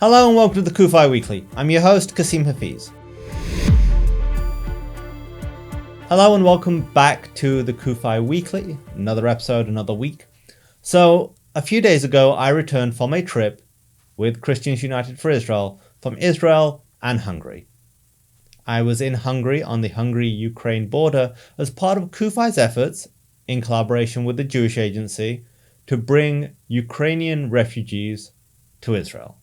Hello and welcome to the CUFI Weekly. I'm your host, Kasim Hafiz. Hello and welcome back to the CUFI Weekly. Another episode, another week. So, a few days ago, I returned from a trip with Christians United for Israel from Israel and Hungary. I was in Hungary on the Hungary-Ukraine border as part of CUFI's efforts, in collaboration with the Jewish Agency, to bring Ukrainian refugees to Israel.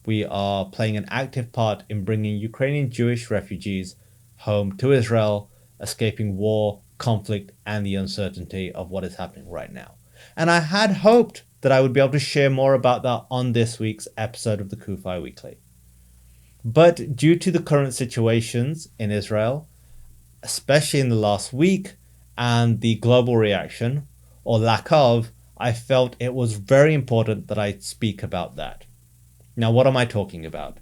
We are playing an active part in bringing Ukrainian Jewish refugees home to Israel, escaping war, conflict, and the uncertainty of what is happening right now. And I had hoped that I would be able to share more about that on this week's episode of the CUFI Weekly. But due to the current situations in Israel, especially in the last week, and the global reaction, or lack of, I felt it was very important that I speak about that. Now, what am I talking about?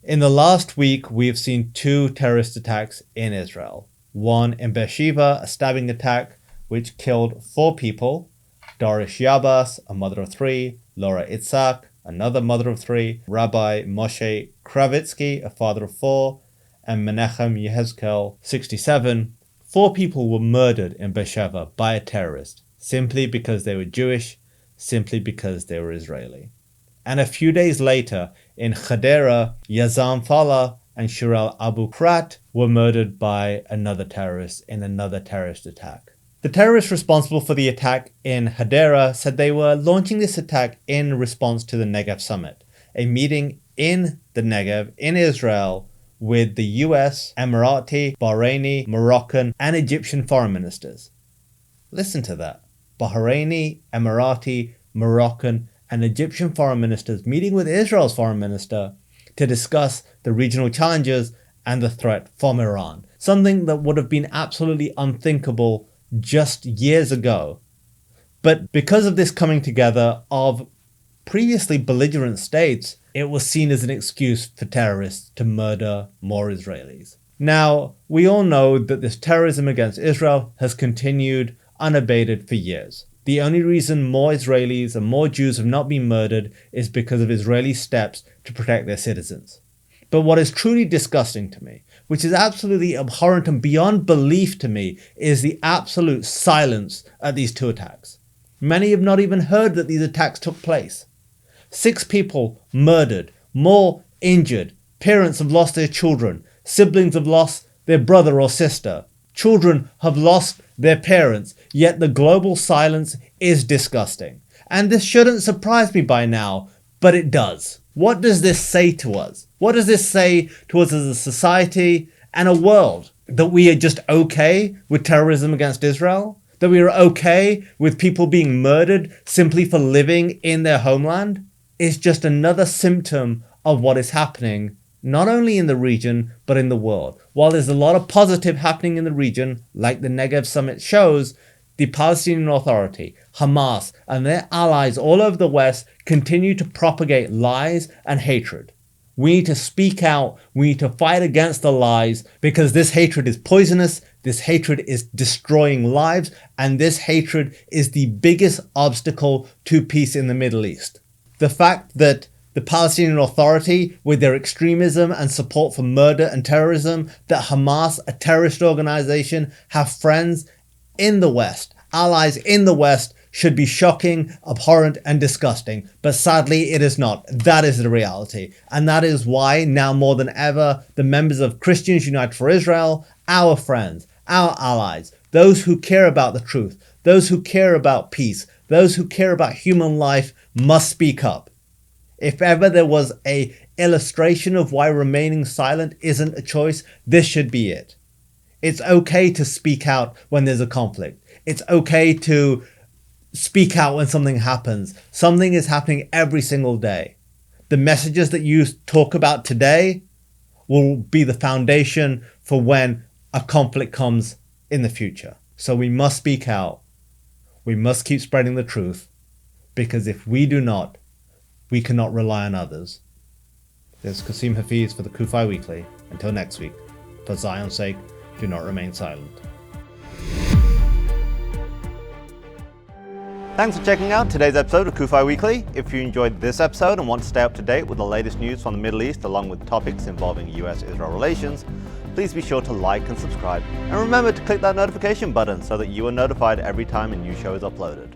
In the last week, we've seen two terrorist attacks in Israel. One in Beersheba, a stabbing attack, which killed 4 people. Doris Yabas, a mother of 3. Laura Itzhak, another mother of 3. Rabbi Moshe Kravitsky, a father of 4. And Menachem Yehezkel, 67. 4 people were murdered in Beersheba by a terrorist, simply because they were Jewish, simply because they were Israeli. And a few days later, in Hadera, Yazam Fallah and Shirel Abu Krat were murdered by another terrorist in another terrorist attack. The terrorists responsible for the attack in Hadera said they were launching this attack in response to the Negev Summit, a meeting in the Negev in Israel with the US, Emirati, Bahraini, Moroccan, and Egyptian foreign ministers. Listen to that. Bahraini, Emirati, Moroccan, and Egyptian foreign ministers meeting with Israel's foreign minister to discuss the regional challenges and the threat from Iran. Something that would have been absolutely unthinkable just years ago. But because of this coming together of previously belligerent states, it was seen as an excuse for terrorists to murder more Israelis. Now, we all know that this terrorism against Israel has continued unabated for years. The only reason more Israelis and more Jews have not been murdered is because of Israeli steps to protect their citizens. But what is truly disgusting to me, which is absolutely abhorrent and beyond belief to me, is the absolute silence at these 2 attacks. Many have not even heard that these attacks took place. 6 people murdered, more injured, parents have lost their children, siblings have lost their brother or sister, children have lost their parents, yet the global silence is disgusting. And this shouldn't surprise me by now, but it does. What does this say to us? What does this say to us as a society and a world? That we are just okay with terrorism against Israel? That we are okay with people being murdered simply for living in their homeland? It's just another symptom of what is happening, not only in the region, but in the world. While there's a lot of positive happening in the region, like the Negev Summit shows, the Palestinian Authority, Hamas, and their allies all over the West continue to propagate lies and hatred. We need to speak out, we need to fight against the lies, because this hatred is poisonous, this hatred is destroying lives, and this hatred is the biggest obstacle to peace in the Middle East. The fact that the Palestinian Authority, with their extremism and support for murder and terrorism, that Hamas, a terrorist organization, have friends in the West, allies in the West, should be shocking, abhorrent, and disgusting. But sadly, it is not. That is the reality. And that is why, now more than ever, the members of Christians United for Israel, our friends, our allies, those who care about the truth, those who care about peace, those who care about human life, must speak up. If ever there was an illustration of why remaining silent isn't a choice, this should be it. It's okay to speak out when there's a conflict. It's okay to speak out when something happens. Something is happening every single day. The messages that you talk about today will be the foundation for when a conflict comes in the future. So we must speak out. We must keep spreading the truth, because if we do not, we cannot rely on others. This is Kasim Hafiz for the CUFI Weekly. Until next week, for Zion's sake, do not remain silent. Thanks for checking out today's episode of CUFI Weekly. If you enjoyed this episode and want to stay up to date with the latest news from the Middle East along with topics involving US-Israel relations, please be sure to like and subscribe. And remember to click that notification button so that you are notified every time a new show is uploaded.